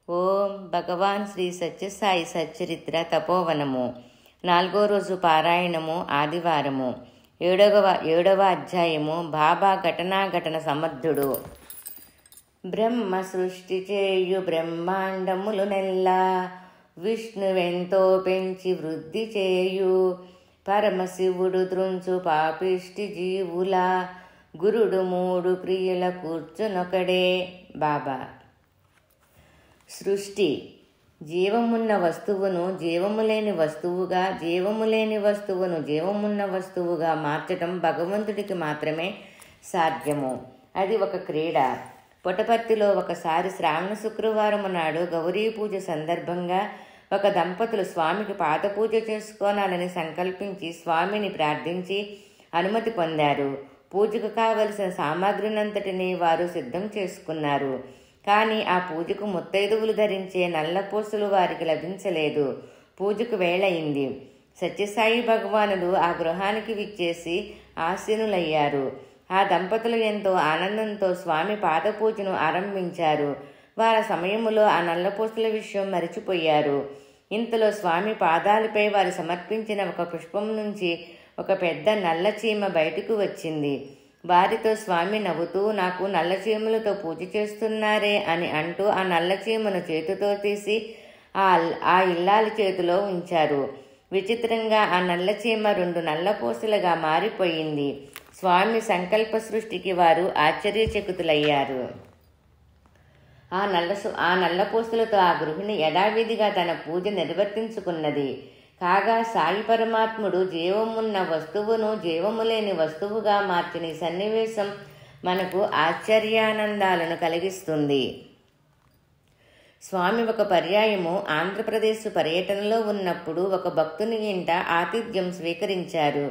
ఓం భగవాన్ శ్రీ సత్యసాయి సచ్చరిత్ర తపోవనము 4వ రోజు పారాయణము ఆదివారము 7వ అధ్యాయము బాబా ఘటన సమర్థుడు. బ్రహ్మ సృష్టి చేయు బ్రహ్మాండములు నెల్లా విష్ణువెంతో పెంచి వృద్ధి చేయు పరమశివుడు త్రుంచు పాపిష్టి జీవుల గురుడు 3 క్రియల కూర్చునొకడే. బాబా సృష్టి జీవమున్న వస్తువును జీవము లేని వస్తువుగా, జీవము లేని వస్తువును జీవమున్న వస్తువుగా మార్చటం భగవంతుడికి మాత్రమే సాధ్యము. అది ఒక క్రీడ. పుట్టపర్తిలో ఒకసారి శ్రావణ శుక్రవారం నాడు గౌరీ పూజ సందర్భంగా ఒక దంపతులు స్వామికి పాద పూజ చేసుకోనాలని సంకల్పించి స్వామిని ప్రార్థించి అనుమతి పొందారు. పూజకు కావలసిన సామాగ్రినంతటినీ వారు సిద్ధం చేసుకున్నారు. కానీ ఆ పూజకు ముత్తైదువులు ధరించే నల్లపూసలు వారికి లభించలేదు. పూజకు వేళయింది. సత్యసాయి భగవానుడు ఆ గృహానికి విచ్చేసి ఆసీనులయ్యారు. ఆ దంపతులు ఎంతో ఆనందంతో స్వామి పాదపూజను ఆరంభించారు. వారి సమయములో ఆ నల్లపూసల విషయం మరిచిపోయారు. ఇంతలో స్వామి పాదాలపై వారు సమర్పించిన ఒక పుష్పం నుంచి ఒక పెద్ద నల్ల చీమ బయటకు వచ్చింది. వారితో స్వామి నవ్వుతూ, నాకు నల్ల చీమలతో పూజ చేస్తున్నారే అని అంటూ ఆ నల్ల చీమను చేతితో తీసి ఆ ఇల్లాలి చేతిలో ఉంచారు. విచిత్రంగా ఆ నల్ల చీమ 2 నల్లపూసలుగా మారిపోయింది. స్వామి సంకల్ప సృష్టికి వారు ఆశ్చర్యచకితులయ్యారు. ఆ నల్లపూసలతో ఆ గృహిణి యథావిధిగా తన పూజ నిర్వర్తించుకున్నది. కాగా సాయి పరమాత్ముడు జీవమున్న వస్తువును జీవము లేని వస్తువుగా మార్చిన ఈ సన్నివేశం మనకు ఆశ్చర్యానందాలను కలిగిస్తుంది. స్వామి ఒక పర్యాయము ఆంధ్రప్రదేశ్ పర్యటనలో ఉన్నప్పుడు ఒక భక్తుని ఇంట ఆతిథ్యం స్వీకరించారు.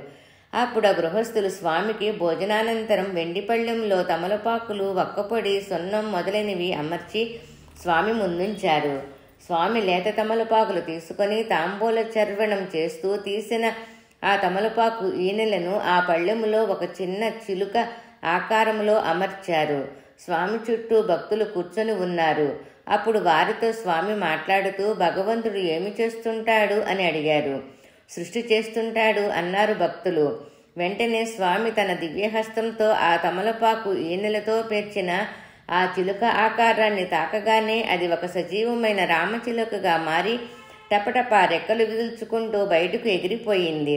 అప్పుడు ఆ గృహస్థులు స్వామికి భోజనానంతరం వెండి పళ్ళెంలో తమలపాకులు, వక్కపొడి, సున్నం మొదలైనవి అమర్చి స్వామి ముందుంచారు. స్వామి లేత తమలపాకులు తీసుకొని తాంబూల చర్వణం చేస్తూ తీసిన ఆ తమలపాకు ఈనెలను ఆ పళ్ళెములో ఒక చిన్న చిలుక ఆకారంలో అమర్చారు. స్వామి చుట్టూ భక్తులు కూర్చొని ఉన్నారు. అప్పుడు వారితో స్వామి మాట్లాడుతూ, భగవంతుడు ఏమి చేస్తుంటాడు అని అడిగారు. సృష్టి చేస్తుంటాడు అన్నారు భక్తులు. వెంటనే స్వామి తన దివ్యహస్తంతో ఆ తమలపాకు ఈనెలతో పేర్చిన ఆ చిలుక ఆకారాన్ని తాకగానే అది ఒక సజీవమైన రామచిలుకగా మారి టపటపా రెక్కలు విదుల్చుకుంటూ బయటకు ఎగిరిపోయింది.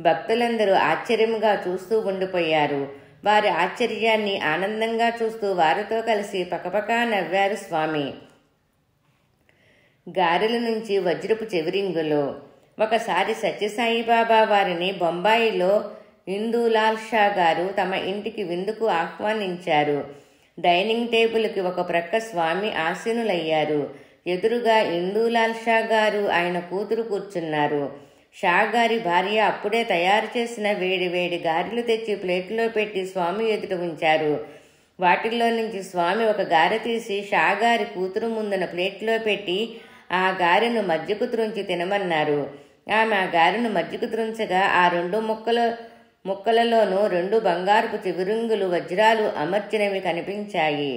భక్తులందరూ ఆశ్చర్యంగా చూస్తూ ఉండిపోయారు. వారి ఆశ్చర్యాన్ని ఆనందంగా చూస్తూ వారితో కలిసి పకపకా నవ్వారు స్వామి. గారెల నుంచి వజ్రపు చెవిరింగులు. ఒకసారి సత్యసాయి బాబా వారిని బొంబాయిలో ఇందూలాల్ షా గారు తమ ఇంటికి విందుకు ఆహ్వానించారు. డైనింగ్ టేబుల్కి ఒక ప్రక్క స్వామి ఆసీనులయ్యారు. ఎదురుగా ఇందూలాల్ షా గారు, ఆయన కూతురు కూర్చున్నారు. షా గారి భార్య అప్పుడే తయారు చేసిన వేడి వేడి గారెలు తెచ్చి ప్లేట్లో పెట్టి స్వామి ఎదుట ఉంచారు. వాటిల్లో నుంచి స్వామి ఒక గారె తీసి షా గారి కూతురు ముందున ప్లేట్లో పెట్టి ఆ గారెను మధ్యకు త్రుంచి తినమన్నారు. ఆమె ఆ గారెను మధ్యకు త్రుంచగా ఆ 2 ముక్కలలోనూ 2 బంగారపు చివురింగులు వజ్రాలు అమర్చినవి కనిపించాయి.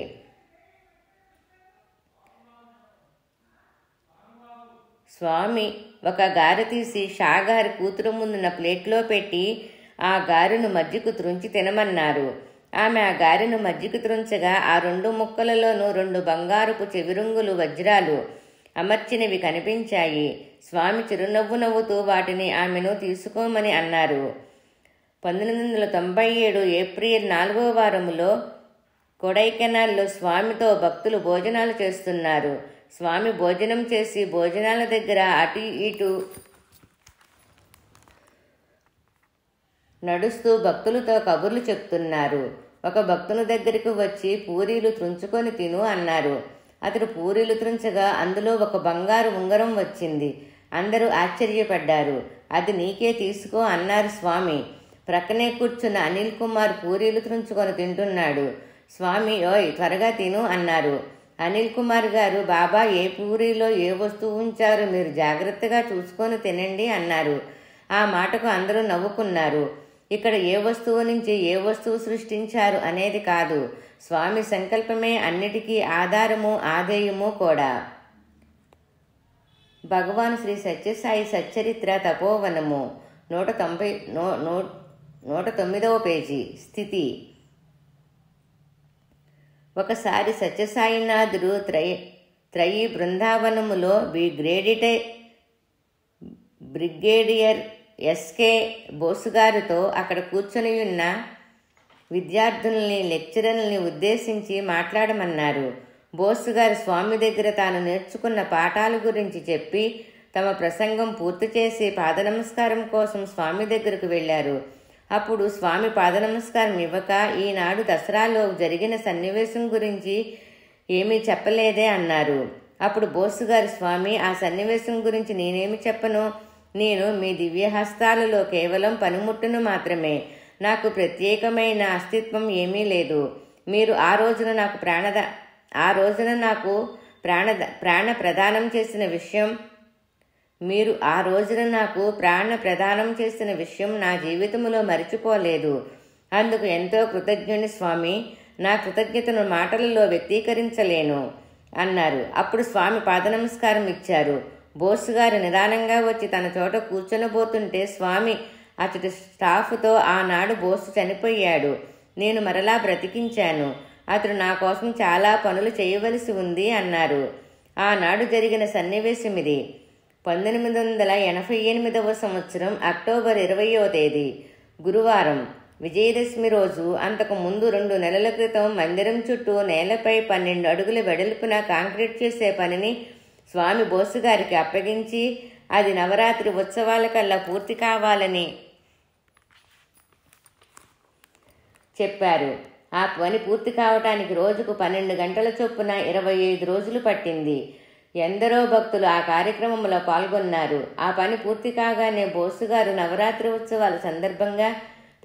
స్వామి ఒక గారె తీసి షాగారి కూతురు ముందున్న ప్లేట్లో పెట్టి ఆ గారెను మధ్యకు త్రుంచి తినమన్నారు. ఆమె ఆ గారెను మధ్యకు త్రుంచగా ఆ 2 ముక్కలలోనూ 2 బంగారపు చెవిరింగులు వజ్రాలు అమర్చినవి కనిపించాయి. స్వామి చిరునవ్వు నవ్వుతూ వాటిని ఆమెను తీసుకోమని అన్నారు. 1997 ఏప్రిల్ 4వ వారములో కొడైకెనాల్లో స్వామితో భక్తులు భోజనాలు చేస్తున్నారు. స్వామి భోజనం చేసి భోజనాల దగ్గర అటు ఇటు నడుస్తూ భక్తులతో కబుర్లు చెప్తున్నారు. ఒక భక్తుని దగ్గరకు వచ్చి పూరీలు త్రుంచుకొని తిను అన్నారు. అతడు పూరీలు త్రుంచగా అందులో ఒక బంగారు ఉంగరం వచ్చింది. అందరూ ఆశ్చర్యపడ్డారు. అది నీకే తీసుకో అన్నారు స్వామి. ప్రక్కనే కూర్చున్న అనిల్ కుమార్ పూరీలు త్రుంచుకొని తింటున్నాడు. స్వామి, ఓయ్ త్వరగా తిను అన్నారు. అనిల్ కుమార్ గారు, బాబా ఏ పూరీలో ఏ వస్తువు ఉంచారు, మీరు జాగ్రత్తగా చూసుకొని తినండి అన్నారు. ఆ మాటకు అందరూ నవ్వుకున్నారు. ఇక్కడ ఏ వస్తువు నుంచి ఏ వస్తువు సృష్టించారు అనేది కాదు, స్వామి సంకల్పమే అన్నిటికీ ఆధారము ఆధేయము కూడా. భగవాన్ శ్రీ సత్యసాయి సచ్చరిత్ర తపోవనము 109వ పేజీ. స్థితి. ఒకసారి సత్యసాయినాథుడు త్రయీ బృందావనములో బ్రిగేడియర్ ఎస్కే బోసుగారితో అక్కడ కూర్చొని ఉన్న విద్యార్థుల్ని, లెక్చరర్లని ఉద్దేశించి మాట్లాడమన్నారు. బోసుగారు స్వామి దగ్గర తాను నేర్చుకున్న పాఠాల గురించి చెప్పి తమ ప్రసంగం పూర్తి చేసి పాదనమస్కారం కోసం స్వామి దగ్గరకు వెళ్ళారు. అప్పుడు స్వామి పాదనమస్కారం ఇవ్వక, ఈనాడు దసరాలో జరిగిన సన్నివేశం గురించి ఏమీ చెప్పలేదే అన్నారు. అప్పుడు బోసుగారు, స్వామి, ఆ సన్నివేశం గురించి నేనేమి చెప్పను? నేను మీ దివ్యహస్తాలలో కేవలం పనిముట్టును మాత్రమే. నాకు ప్రత్యేకమైన అస్తిత్వం ఏమీ లేదు. మీరు ఆ రోజున నాకు ప్రాణ ప్రదానం చేసిన విషయం నా జీవితంలో మరిచిపోలేదు. అందుకు ఎంతో కృతజ్ఞుని స్వామి. నా కృతజ్ఞతను మాటలలో వ్యక్తీకరించలేను అన్నారు. అప్పుడు స్వామి పాదనమస్కారం ఇచ్చారు. బోసుగారు నిదానంగా వచ్చి తన చోట కూర్చొనబోతుంటే స్వామి అతడి స్టాఫ్తో, ఆనాడు బోసు చనిపోయాడు, నేను మరలా బ్రతికించాను. అతడు నా కోసం చాలా పనులు చేయవలసి ఉంది అన్నారు. ఆనాడు జరిగిన సన్నివేశం ఇది. 1988వ సంవత్సరం అక్టోబర్ 20వ తేదీ గురువారం, విజయదశమి రోజు. అంతకు ముందు 2 నెలల క్రితం మందిరం చుట్టూ నేలపై 12 అడుగుల వెడల్పున కాంక్రీట్ చేసే పనిని స్వామి బోసుగారికి అప్పగించి అది నవరాత్రి ఉత్సవాలకల్లా పూర్తి కావాలని చెప్పారు. ఆ పని పూర్తి కావటానికి రోజుకు 12 గంటల చొప్పున 25 రోజులు పట్టింది. ఎందరో భక్తులు ఆ కార్యక్రమంలో పాల్గొన్నారు. ఆ పని పూర్తి కాగానే బోసుగారు నవరాత్రి ఉత్సవాల సందర్భంగా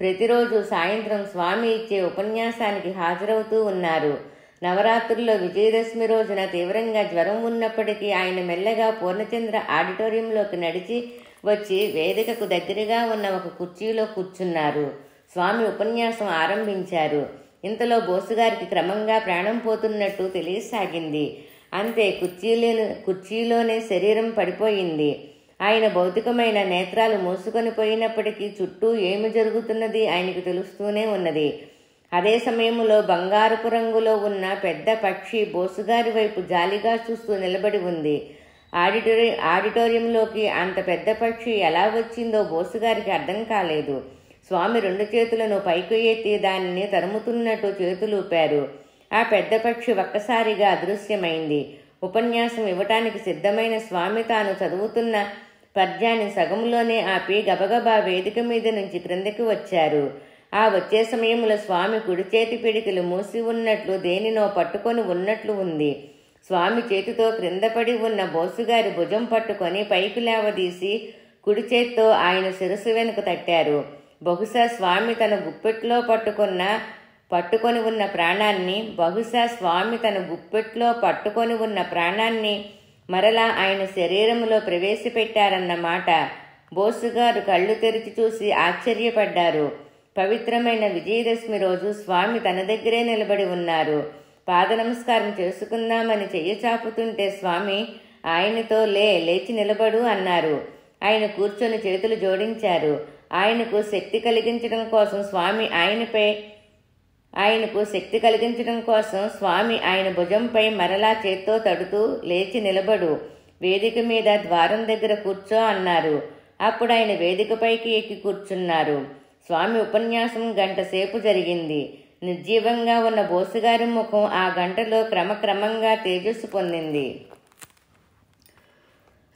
ప్రతిరోజు సాయంత్రం స్వామి ఇచ్చే ఉపన్యాసానికి హాజరవుతూ ఉన్నారు. నవరాత్రుల్లో విజయదశమి రోజున తీవ్రంగా జ్వరం ఉన్నప్పటికీ ఆయన మెల్లగా పూర్ణచంద్ర ఆడిటోరియంలోకి నడిచి వచ్చి వేదికకు దగ్గరగా ఉన్న ఒక కుర్చీలో కూర్చున్నారు. స్వామి ఉపన్యాసం ఆరంభించారు. ఇంతలో బోసుగారికి క్రమంగా ప్రాణం పోతున్నట్టు తెలియసాగింది. అంతే, కుర్చీలోనే శరీరం పడిపోయింది. ఆయన భౌతికమైన నేత్రాలు మూసుకొని పోయినప్పటికీ చుట్టూ ఏమి జరుగుతున్నది ఆయనకు తెలుస్తూనే ఉన్నది. అదే సమయంలో బంగారపు రంగులో ఉన్న పెద్ద పక్షి బోసుగారి వైపు జాలిగా చూస్తూ నిలబడి ఉంది. ఆడిటోరియంలోకి అంత పెద్ద పక్షి ఎలా వచ్చిందో బోసుగారికి అర్థం కాలేదు. స్వామి 2 చేతులను పైకి ఎత్తి దానిని తరుముతున్నట్టు చేతులూపారు. ఆ పెద్ద పక్షి ఒక్కసారిగా అదృశ్యమైంది. ఉపన్యాసం ఇవ్వటానికి సిద్ధమైన స్వామి తాను చదువుతున్న పద్యాన్ని సగంలోనే ఆపి గబగబా వేదిక మీద నుంచి క్రిందకి వచ్చారు. ఆ వచ్చే సమయంలో స్వామి కుడి చేతి పిడికిలు మూసి ఉన్నట్లు దేనినో పట్టుకొని ఉన్నట్లు ఉంది. స్వామి చేతితో క్రింద పడి ఉన్న బోసుగారి భుజం పట్టుకొని పైకి లేవదీసి కుడి చేత్తో ఆయన శిరస్సు వెనుక తట్టారు. బహుశా స్వామి తన గుప్పెట్లో పట్టుకొని ఉన్న ప్రాణాన్ని మరలా ఆయన శరీరంలో ప్రవేశపెట్టారన్నమాట. బోసుగారు కళ్ళు తెరిచి చూసి ఆశ్చర్యపడ్డారు. పవిత్రమైన విజయదశమి రోజు స్వామి తన దగ్గరే నిలబడి ఉన్నారు. పాదనమస్కారం చేసుకుందామని చెయ్యి చాపుతుంటే స్వామి ఆయనతో లేచి నిలబడు అన్నారు. ఆయన కూర్చొని చేతులు జోడించారు. ఆయనకు శక్తి కలిగించడం కోసం స్వామి ఆయన భుజంపై మరలా చేత్తో తడుతూ, లేచి నిలబడు, వేదిక మీద ద్వారం దగ్గర కూర్చో అన్నారు. అప్పుడు ఆయన వేదికపైకి ఎక్కి కూర్చున్నారు. స్వామి ఉపన్యాసం 1 గంట సేపు జరిగింది. నిర్జీవంగా ఉన్న బోసుగారి ముఖం ఆ గంటలో క్రమక్రమంగా తేజస్సు పొందింది.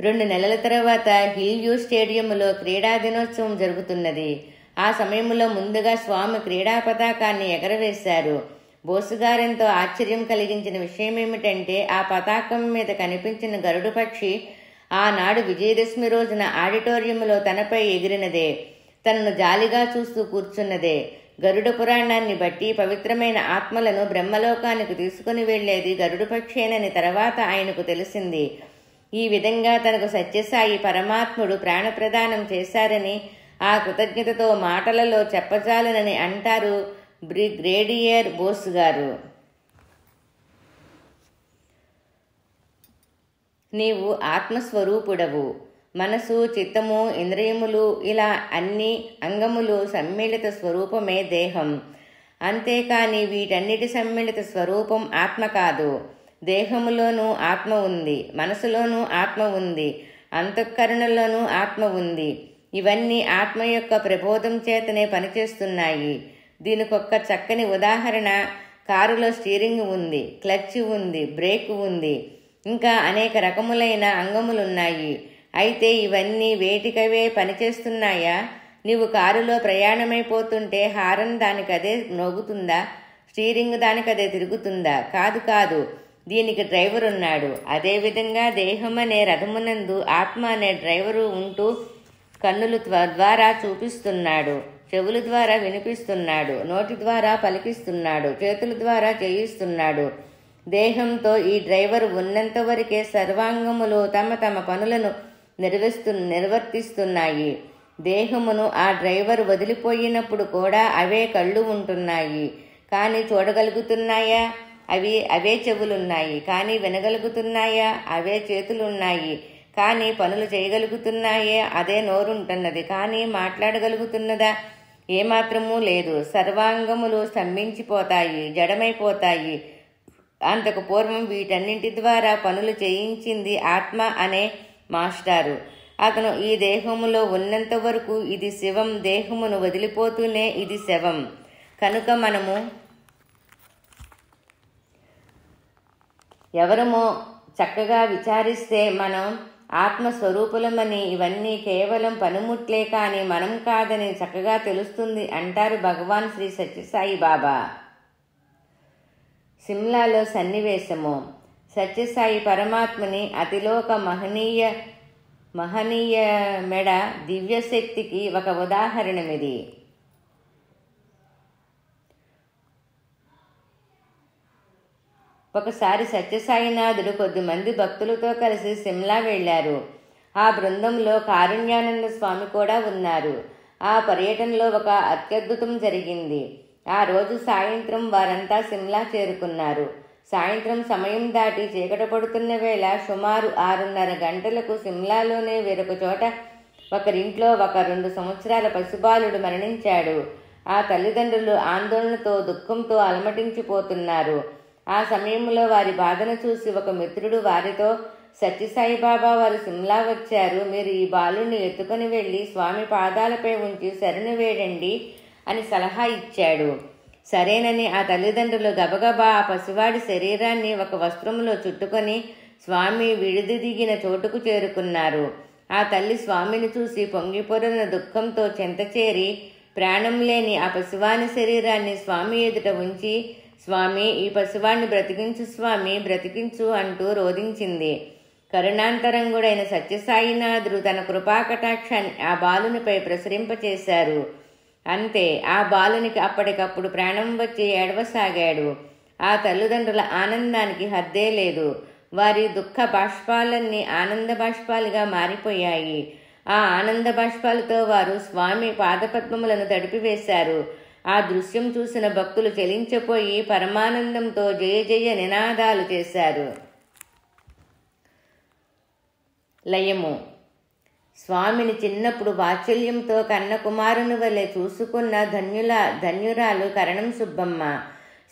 2 నెలల తర్వాత హిల్ వ్యూ స్టేడియంలో క్రీడా దినోత్సవం జరుగుతున్నది. ఆ సమయంలో ముందుగా స్వామి క్రీడా పతాకాన్ని ఎగరవేశారు. బోసుగారెంతో ఆశ్చర్యం కలిగించిన విషయమేమిటంటే ఆ పతాకం మీద కనిపించిన గరుడు పక్షి ఆనాడు విజయదశమి రోజున ఆడిటోరియంలో తనపై ఎగిరినదే, తనను జాలిగా చూస్తూ కూర్చున్నదే. గరుడ పురాణాన్ని బట్టి పవిత్రమైన ఆత్మలను బ్రహ్మలోకానికి తీసుకుని వెళ్లేది గరుడు పక్షేనని తర్వాత ఆయనకు తెలిసింది. ఈ విధంగా తనకు సత్యసాయి పరమాత్ముడు ప్రాణప్రదానం చేశారని ఆ కృతజ్ఞతతో మాటలలో చెప్పజాలనని అంటారు బ్రిగేడియర్ బోస్ గారు. నీవు ఆత్మస్వరూపుడవు. మనసు, చిత్తము, ఇంద్రియములు ఇలా అన్ని అంగములు సమ్మిళిత స్వరూపమే దేహం. అంతేకాని వీటన్నిటి సమ్మిళిత స్వరూపం ఆత్మ కాదు. దేహములోనూ ఆత్మ ఉంది, మనసులోనూ ఆత్మ ఉంది, అంతఃకరణలోనూ ఆత్మ ఉంది. ఇవన్నీ ఆత్మ యొక్క ప్రబోధం చేతనే పనిచేస్తున్నాయి. దీనికొక్క చక్కని ఉదాహరణ కారులో స్టీరింగ్ ఉంది, క్లచ్ ఉంది, బ్రేక్ ఉంది, ఇంకా అనేక రకములైన అంగములున్నాయి. అయితే ఇవన్నీ వేటికవే పనిచేస్తున్నాయా? నీవు కారులో ప్రయాణమైపోతుంటే హారన్ దానికదే మ్రోగుతుందా? స్టీరింగ్ దానికదే తిరుగుతుందా? కాదు కాదు, దీనికి డ్రైవర్ ఉన్నాడు. అదేవిధంగా దేహం అనే రథమునందు ఆత్మ అనే డ్రైవరు ఉంటూ కన్నుల ద్వారా చూపిస్తున్నాడు, చెవుల ద్వారా వినిపిస్తున్నాడు, నోటి ద్వారా పలికిస్తున్నాడు, చేతుల ద్వారా చేయిస్తున్నాడు. దేహంతో ఈ డ్రైవర్ ఉన్నంత వరకే సర్వాంగములు తమ తమ పనులను నిర్వర్తిస్తున్నాయి. దేహమును ఆ డ్రైవర్ వదిలిపోయినప్పుడు కూడా అవే కళ్ళు ఉంటున్నాయి, కానీ చూడగలుగుతున్నాయా? అవే చెవులున్నాయి, కానీ వినగలుగుతున్నాయా? అవే చేతులున్నాయి, కానీ పనులు చేయగలుగుతున్నాయే? అదే నోరుంటున్నది, కానీ మాట్లాడగలుగుతున్నదా? ఏమాత్రమూ లేదు. సర్వాంగములు స్తంభించిపోతాయి, జడమైపోతాయి. అంతకు పూర్వం వీటన్నింటి ద్వారా పనులు చేయించింది ఆత్మ అనే మాస్టారు. అతను ఈ దేహములో ఉన్నంత వరకు ఇది శివం, దేహమును వదిలిపోతూనే ఇది శవం. కనుక మనము ఎవరమో చక్కగా విచారిస్తే మనం ఆత్మస్వరూపులమని, ఇవన్నీ కేవలం పనిముట్లే కానీ మనం కాదని చక్కగా తెలుస్తుంది అంటారు భగవాన్ శ్రీ సత్యసాయి బాబా. సిమ్లాలో సన్నివేశము. సత్యసాయి పరమాత్మని అతిలోక మహనీయ మెడ దివ్యశక్తికి ఒక ఉదాహరణమిది. ఒకసారి సత్యసాయినాథుడు కొద్దిమంది భక్తులతో కలిసి సిమ్లా వెళ్లారు. ఆ బృందంలో కారుణ్యానంద స్వామి కూడా ఉన్నారు. ఆ పర్యటనలో ఒక అత్యద్భుతం జరిగింది. ఆ రోజు సాయంత్రం వారంతా సిమ్లా చేరుకున్నారు. సాయంత్రం సమయం దాటి చీకట పడుతున్న వేళ సుమారు 6:30 గంటలకు సిమ్లాలోనే వేరొక చోట ఒకరింట్లో ఒక 2 సంవత్సరాల పసిబాలుడు మరణించాడు. ఆ తల్లిదండ్రులు ఆందోళనతో, దుఃఖంతో అలమటించిపోతున్నారు. ఆ సమయంలో వారి బాధను చూసి ఒక మిత్రుడు వారితో, సత్యసాయి బాబా వారు సిమ్లా వచ్చారు, మీరు ఈ బాలుని ఎత్తుకొని వెళ్ళి స్వామి పాదాలపై ఉంచి శరణు వేడండి అని సలహా ఇచ్చాడు. సరేనని ఆ తల్లిదండ్రులు గబగబా ఆ పసివాడి శరీరాన్ని ఒక వస్త్రములో చుట్టుకొని స్వామి విడిది దిగిన చోటుకు చేరుకున్నారు. ఆ తల్లి స్వామిని చూసి పొంగిపొరన దుఃఖంతో చెంతచేరి ప్రాణం లేని ఆ పసివాని శరీరాన్ని స్వామి ఎదుట ఉంచి, స్వామి, ఈ పసివాణ్ణి బ్రతికించు స్వామి, బ్రతికించు అంటూ రోధించింది. కరుణాంతరంగుడైన సత్యసాయినాథుడు తన కృపాకటాక్షాన్ని ఆ బాలునిపై ప్రసరింపచేశారు. అంతే, ఆ బాలునికి అప్పటికప్పుడు ప్రాణం వచ్చి ఏడవసాగాడు. ఆ తల్లిదండ్రుల ఆనందానికి హద్దే లేదు. వారి దుఃఖ బాష్పాలన్నీ ఆనంద బాష్పాలుగా మారిపోయాయి. ఆ ఆనంద బాష్పాలతో వారు స్వామి పాదపద్మములను తడిపివేశారు. ఆ దృశ్యం చూసిన భక్తులు చలించిపోయి పరమానందంతో జయ జయ నినాదాలు చేశారు. లయము. స్వామిని చిన్నప్పుడు వాత్సల్యంతో కన్న కుమారుని వలె చూసుకున్న ధన్యురాలు కరణం సుబ్బమ్మ.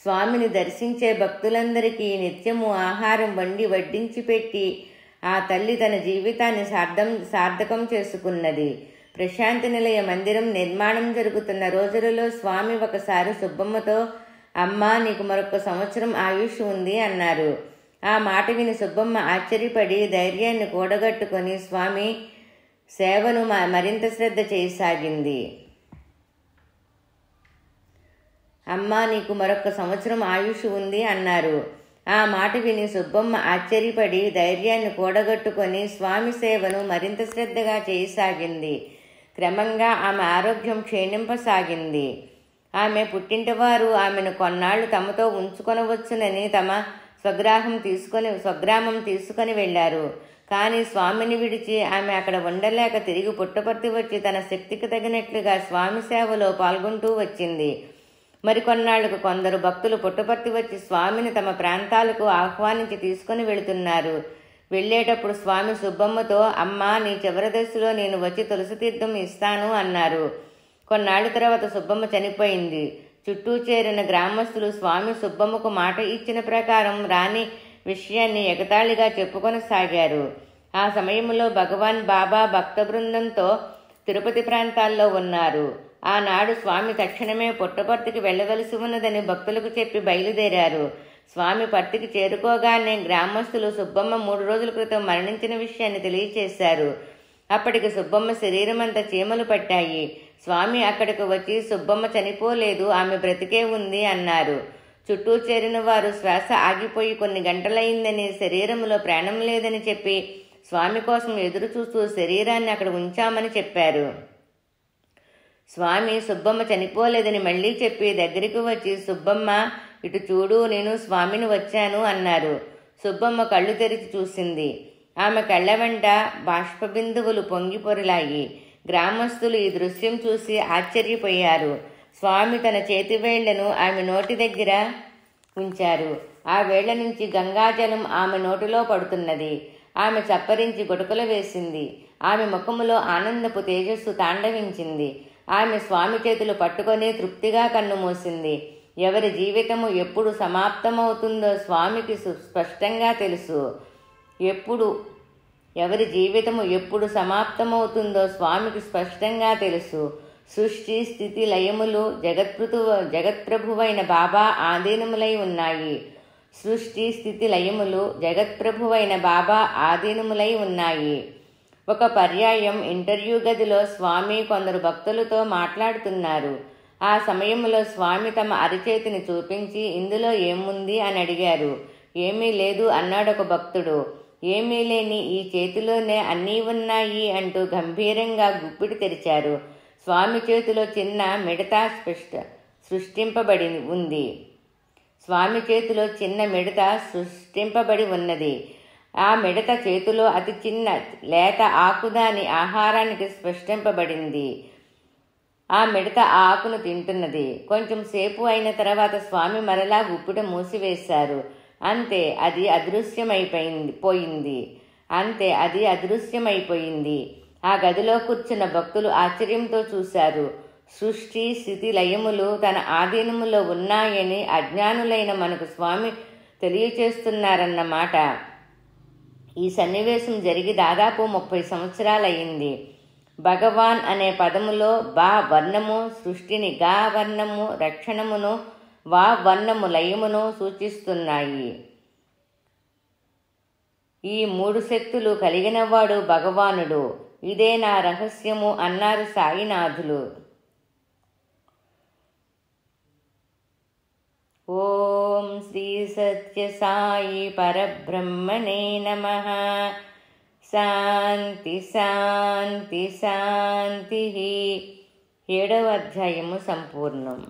స్వామిని దర్శించే భక్తులందరికీ నిత్యము ఆహారం వండి వడ్డించి పెట్టి ఆ తల్లి తన జీవితాన్ని సార్థకం చేసుకున్నది. ప్రశాంతి నిలయ మందిరం నిర్మాణం జరుగుతున్న రోజులలో స్వామి ఒకసారి సుబ్బమ్మతో, అమ్మా, నీకు మరొక సంవత్సరం ఆయుష్ ఉంది అన్నారు. ఆ మాట విని సుబ్బమ్మ ఆశ్చర్యపడి ధైర్యాన్ని కూడగట్టుకొని స్వామి సేవను మరింత శ్రద్ధ చేయసాగింది. అమ్మా, నీకు మరొక సంవత్సరం ఆయుష్ ఉంది అన్నారు. ఆ మాట విని సుబ్బమ్మ ఆశ్చర్యపడి ధైర్యాన్ని కూడగట్టుకొని స్వామి సేవను మరింత శ్రద్ధగా చేయసాగింది. క్రమంగా ఆమె ఆరోగ్యం క్షీణింపసాగింది. ఆమె పుట్టింటివారు ఆమెను కొన్నాళ్లు తమతో ఉంచుకొనవచ్చునని తమ స్వగ్రామం తీసుకొని వెళ్లారు. కానీ స్వామిని విడిచి ఆమె అక్కడ ఉండలేక తిరిగి పుట్టపర్తి వచ్చి తన శక్తికి తగినట్లుగా స్వామి సేవలో పాల్గొంటూ వచ్చింది. మరికొన్నాళ్లకు కొందరు భక్తులు పుట్టపర్తి వచ్చి స్వామిని తమ ప్రాంతాలకు ఆహ్వానించి తీసుకుని వెళుతున్నారు. వెళ్ళేటప్పుడు స్వామి సుబ్బమ్మతో, అమ్మా, నీ చివరి దశలో నేను వచ్చి తులసి తీర్థం ఇస్తాను అన్నారు. కొన్నాళ్ళ తర్వాత సుబ్బమ్మ చనిపోయింది. చుట్టూ చేరిన గ్రామస్తులు స్వామి సుబ్బమ్మకు మాట ఇచ్చిన ప్రకారం రాని విషయాన్ని ఎగతాళిగా చెప్పుకొనసాగారు. ఆ సమయంలో భగవాన్ బాబా భక్త బృందంతో తిరుపతి ప్రాంతాల్లో ఉన్నారు. ఆనాడు స్వామి తక్షణమే పుట్టపర్తికి వెళ్ళవలసి ఉన్నదని భక్తులకు చెప్పి బయలుదేరారు. స్వామి పర్తికి చేరుకోగానే గ్రామస్తులు సుబ్బమ్మ 3 రోజుల క్రితం మరణించిన విషయాన్ని తెలియచేశారు. అప్పటికి సుబ్బమ్మ శరీరం అంతా చీమలు పట్టాయి. స్వామి అక్కడికి వచ్చి, సుబ్బమ్మ చనిపోలేదు, ఆమె బ్రతికే ఉంది అన్నారు. చుట్టూ చేరిన వారు శ్వాస ఆగిపోయి కొన్ని గంటలైందని, శరీరంలో ప్రాణం లేదని చెప్పి స్వామి కోసం ఎదురు చూస్తూ శరీరాన్ని అక్కడ ఉంచామని చెప్పారు. స్వామి సుబ్బమ్మ చనిపోలేదని మళ్ళీ చెప్పి దగ్గరికి వచ్చి, సుబ్బమ్మ ఇటు చూడు, నేను స్వామిని వచ్చాను అన్నారు. సుబ్బమ్మ కళ్ళు తెరిచి చూసింది. ఆమె కళ్ళ వెంట బాష్పబిందువులు పొంగి పొరలాయి. గ్రామస్తులు ఈ దృశ్యం చూసి ఆశ్చర్యపోయారు. స్వామి తన చేతి వేళ్లను ఆమె నోటి దగ్గర ఉంచారు. ఆ వేళ్ల నుంచి గంగాజలం ఆమె నోటిలో పడుతున్నది. ఆమె చప్పరించి గుటకలు వేసింది. ఆమె ముఖములో ఆనందపు తేజస్సు తాండవించింది. ఆమె స్వామి చేతులు పట్టుకొని తృప్తిగా కన్ను మూసింది. ఎవరి జీవితము ఎప్పుడు సమాప్తమవుతుందో స్వామికి స్పష్టంగా తెలుసు. ఎవరి జీవితము ఎప్పుడు సమాప్తమవుతుందో స్వామికి స్పష్టంగా తెలుసు. సృష్టి స్థితి లయములు జగత్ప్రభువైన బాబా ఆధీనములై ఉన్నాయి. సృష్టి స్థితి లయములు జగత్ప్రభువైన బాబా ఆధీనములై ఉన్నాయి. ఒక పర్యాయం ఇంటర్వ్యూ గదిలో స్వామి కొందరు భక్తులతో మాట్లాడుతున్నారు. ఆ సమయంలో స్వామి తమ అరిచేతిని చూపించి, ఇందులో ఏముంది అని అడిగారు. ఏమీ లేదు అన్నాడొక భక్తుడు. ఏమీ లేని ఈ చేతిలోనే అన్నీ ఉన్నాయి అంటూ గంభీరంగా గుప్పిడి తెరిచారు. స్వామి చేతిలో చిన్న మిడత సృష్టింపబడి ఉంది. స్వామి చేతిలో చిన్న మిడత సృష్టింపబడి ఉన్నది. ఆ మిడత చేతిలో అతి చిన్న లేత ఆకు దాని ఆహారానికి సృష్టింపబడింది. ఆ మిడత ఆ ఆకును తింటున్నది. కొంచెం సేపు అయిన తర్వాత స్వామి మరలా గుప్పిట మూసివేశారు. అంతే, అది అదృశ్యమైపోయింది. ఆ గదిలో కూర్చున్న భక్తులు ఆశ్చర్యంతో చూశారు. సృష్టి స్థితి లయములు తన ఆధీనములో ఉన్నాయని అజ్ఞానులైన మనకు స్వామి తెలియచేస్తున్నారన్నమాట. ఈ సన్నివేశం జరిగి దాదాపు 30 సంవత్సరాలయ్యింది. భగవాన్ అనే పదములో బా వర్ణము సృష్టిని, గా వర్ణము రక్షణమును, వా వర్ణము లయమును సూచిస్తున్నాయి. ఈ 3 శక్తులు కలిగినవాడు భగవానుడు. ఇదే నా రహస్యము అన్నారు సాయినాథులు. ఓం శ్రీ సత్య సాయి పరబ్రహ్మణే నమః. శాంతి శాంతి శాంతి. 7వ అధ్యాయము సంపూర్ణం.